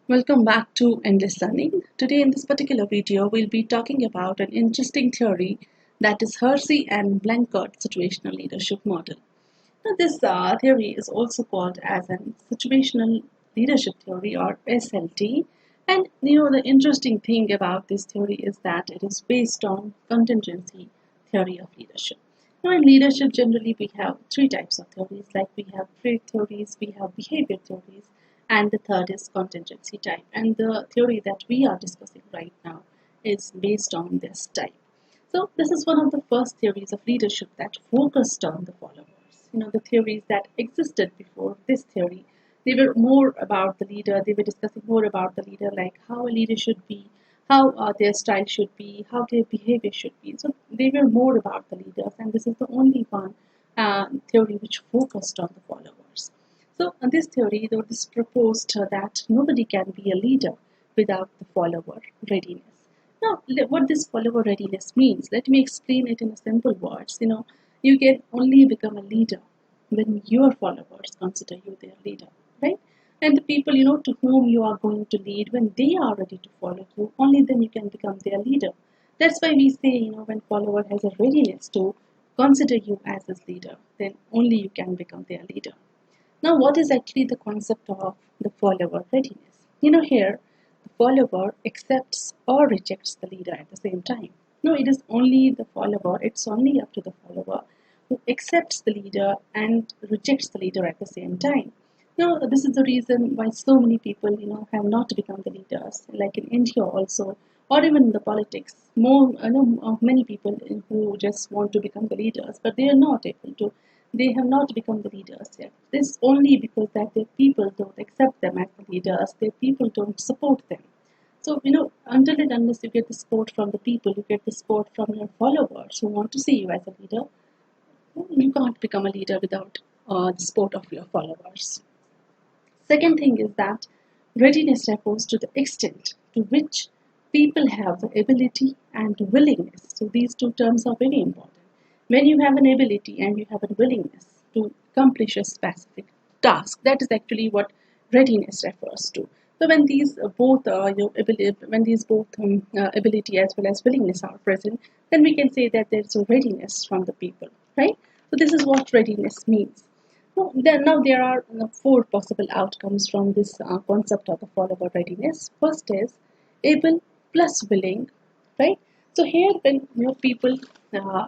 Welcome back to Endless Learning. Today in this particular video, we'll be talking about an interesting theory that is Hersey and Blanchard situational leadership model. Now, this theory is also called as an situational leadership theory or SLT. And the interesting thing about this theory is that it is based on contingency theory of leadership. Now, in leadership, generally we have three types of theories, like we have trait theories, we have behavior theories, and the third is contingency type. And the theory that we are discussing right now is based on this type. So this is one of the first theories of leadership that focused on the followers. The theories that existed before this theory, they were more about the leader. They were discussing more about the leader, like how a leader should be, how their style should be, how their behavior should be. So they were more about the leaders, and this is the only one theory which focused on the followers. So this theory, though, this proposed that nobody can be a leader without the follower readiness. Now, what this follower readiness means, let me explain it in simple words. You can only become a leader when your followers consider you their leader, right? And the people, to whom you are going to lead, when they are ready to follow you, only then you can become their leader. That's why we say, when follower has a readiness to consider you as his leader, then only you can become their leader. Now, what is actually the concept of the follower readiness? Here, the follower accepts or rejects the leader at the same time. No, it is only the follower, it's only up to the follower who accepts the leader and rejects the leader at the same time. Now, this is the reason why so many people, have not become the leaders, like in India also, or even in the politics. Many people who just want to become the leaders, but they are not able to. They have not become the leaders yet. This is only because that their people don't accept them as the leaders. Their people don't support them. So, until and unless you get the support from the people, you get the support from your followers who want to see you as a leader, you can't become a leader without the support of your followers. Second thing is that readiness refers to the extent to which people have the ability and willingness. So these two terms are very important. When you have an ability and you have a willingness to accomplish a specific task, that is actually what readiness refers to. So when these ability as well as willingness are present, then we can say that there is a readiness from the people, right? So this is what readiness means. Now there are four possible outcomes from this concept of the follower readiness. First is able plus willing, right? So here, when people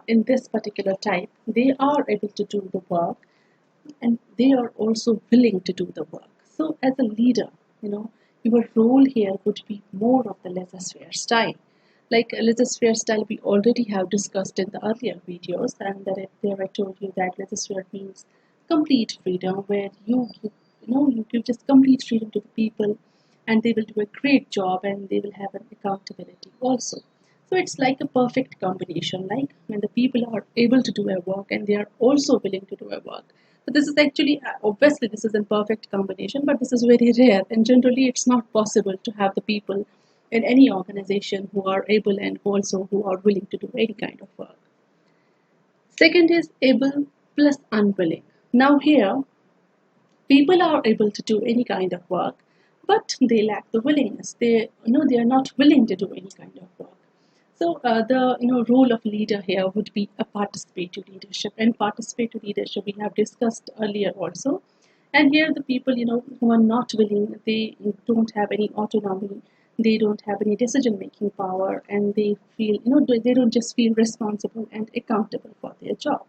in this particular type, they are able to do the work, and they are also willing to do the work. So as a leader, your role here would be more of the laissez-faire style. Like laissez-faire style, we already have discussed in the earlier videos, and there I told you that laissez-faire means complete freedom, where you give just complete freedom to the people, and they will do a great job, and they will have an accountability also. So it's like a perfect combination, like when the people are able to do a work and they are also willing to do a work. So this is actually, obviously this is a perfect combination, but this is very rare, and generally it's not possible to have the people in any organization who are able and also who are willing to do any kind of work. Second is able plus unwilling. Now here, people are able to do any kind of work, but they lack the willingness. They are not willing to do any kind of work. So the role of leader here would be a participative leadership, and participative leadership we have discussed earlier also. And here the people who are not willing, they don't have any autonomy, they don't have any decision making power, and they feel they don't just feel responsible and accountable for their job.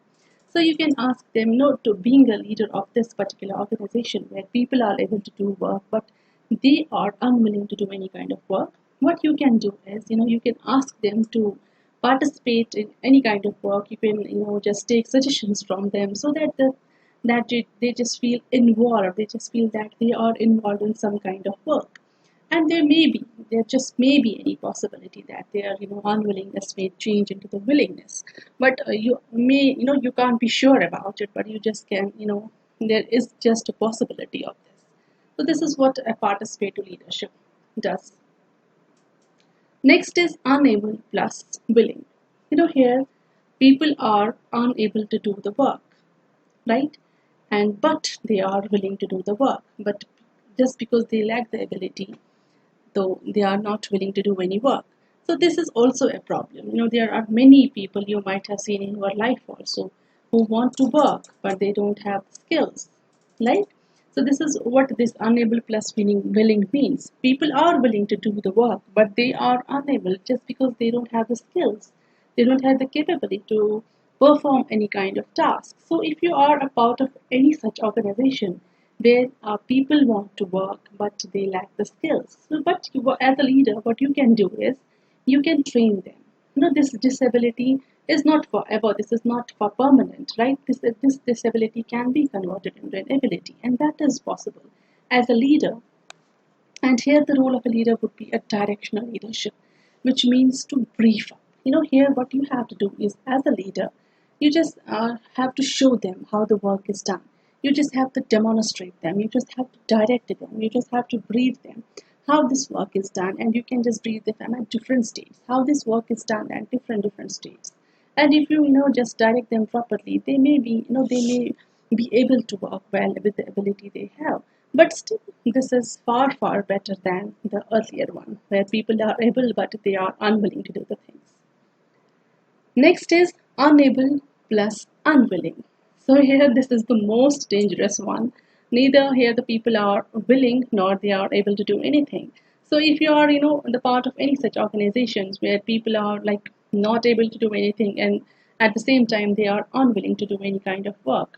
So you can ask them, to being a leader of this particular organization where people are able to do work, but they are unwilling to do any kind of work. What you can do is, you can ask them to participate in any kind of work. You can, just take suggestions from them, so that they just feel involved. They just feel that they are involved in some kind of work. And there just may be any possibility that their, unwillingness may change into the willingness. But you can't be sure about it, but you just can, there is just a possibility of this. So this is what a participative leadership does. Next is unable plus willing. Here people are unable to do the work, right? But they are willing to do the work. But just because they lack the ability, though they are not willing to do any work. So this is also a problem. There are many people you might have seen in your life also who want to work, but they don't have skills, right? So this is what this unable plus willing means. People are willing to do the work, but they are unable just because they don't have the skills. They don't have the capability to perform any kind of task. So if you are a part of any such organization where people want to work but they lack the skills, so but as a leader, what you can do is you can train them. This disability is not forever. This is not for permanent, right? This disability can be converted into an ability, and that is possible as a leader. And here the role of a leader would be a directional leadership, which means to brief up. Here what you have to do is, as a leader, you just have to show them how the work is done. You just have to demonstrate them. You just have to direct them. You just have to brief them how this work is done, and you can just brief them at different stages, how this work is done at different stages. And if you just direct them properly, they may be able to work well with the ability they have. But still, this is far better than the earlier one, where people are able but they are unwilling to do the things. Next is unable plus unwilling. So here this is the most dangerous one. Neither here the people are willing nor they are able to do anything. So if you are the part of any such organizations where people are like not able to do anything, and at the same time they are unwilling to do any kind of work,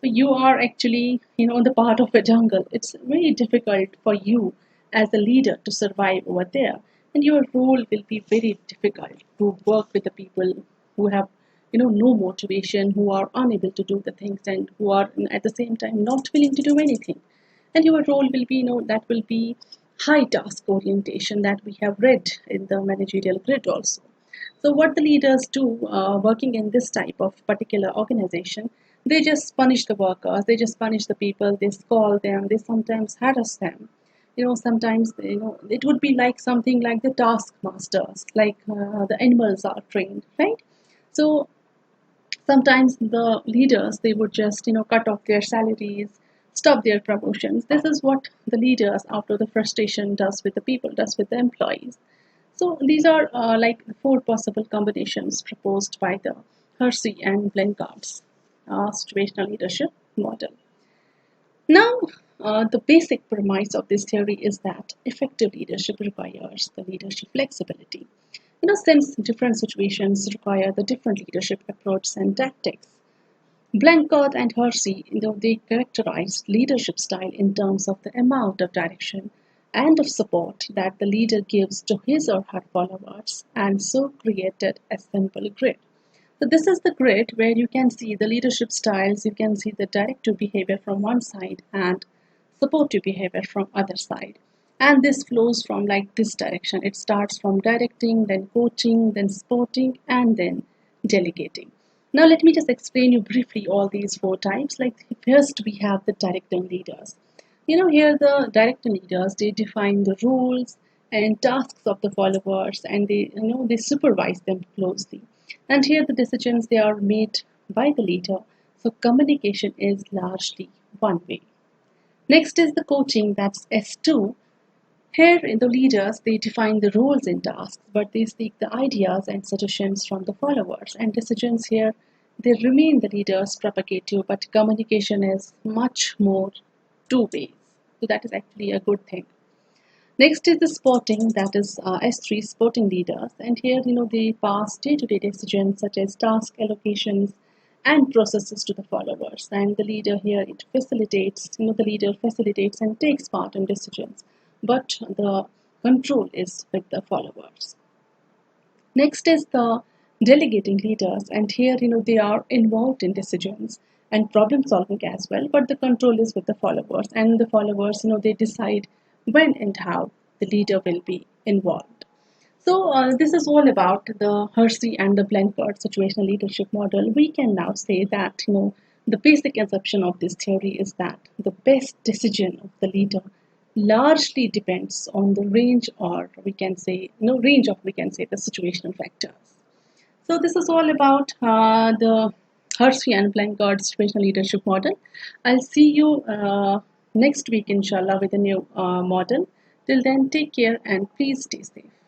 so you are actually the part of a jungle. It's very difficult for you as a leader to survive over there, and your role will be very difficult to work with the people who have no motivation, who are unable to do the things, and who are at the same time not willing to do anything. And your role will be that will be high task orientation that we have read in the managerial grid also. So what the leaders do working in this type of particular organization, they just punish the workers, they just punish the people, they scold them, they sometimes harass them. Sometimes it would be like something like the taskmasters, like the animals are trained, right? So sometimes the leaders, they would just cut off their salaries, stop their promotions. This is what the leaders, after the frustration, does with the people, does with the employees. So these are like the 4 possible combinations proposed by the Hersey and Blanchard's situational leadership model. Now, the basic premise of this theory is that effective leadership requires the leadership flexibility. Since different situations require the different leadership approaches and tactics. Blanchard and Hersey, they characterized leadership style in terms of the amount of direction and of support that the leader gives to his or her followers, and so created a simple grid. So this is the grid where you can see the leadership styles, you can see the directive behavior from one side and supportive behavior from other side. And this flows from like this direction. It starts from directing, then coaching, then supporting, and then delegating. Now let me just explain you briefly all these 4 types. Like first we have the directing leaders. Here the directing leaders, they define the rules and tasks of the followers, and they supervise them closely. And here the decisions, they are made by the leader. So communication is largely one way. Next is the coaching, that's S2. Here the leaders, they define the roles and tasks, but they seek the ideas and suggestions from the followers. And decisions here, they remain the leaders' prerogative, but communication is much more 2 ways. So that is actually a good thing. Next is the sporting, that is S3, sporting leaders. And here, they pass day-to-day decisions such as task allocations and processes to the followers. And the leader here, it facilitates, the leader facilitates and takes part in decisions, but the control is with the followers. Next is the delegating leaders, and here they are involved in decisions and problem solving as well, but the control is with the followers, and the followers they decide when and how the leader will be involved. So this is all about the Hersey and the Blanchard situational leadership model. We can now say that the basic assumption of this theory is that the best decision of the leader largely depends on the range, or we can say the situational factors. So this is all about the Hersey and Blanchard situational leadership model. I'll see you next week inshallah with a new model. Till then, take care and please stay safe.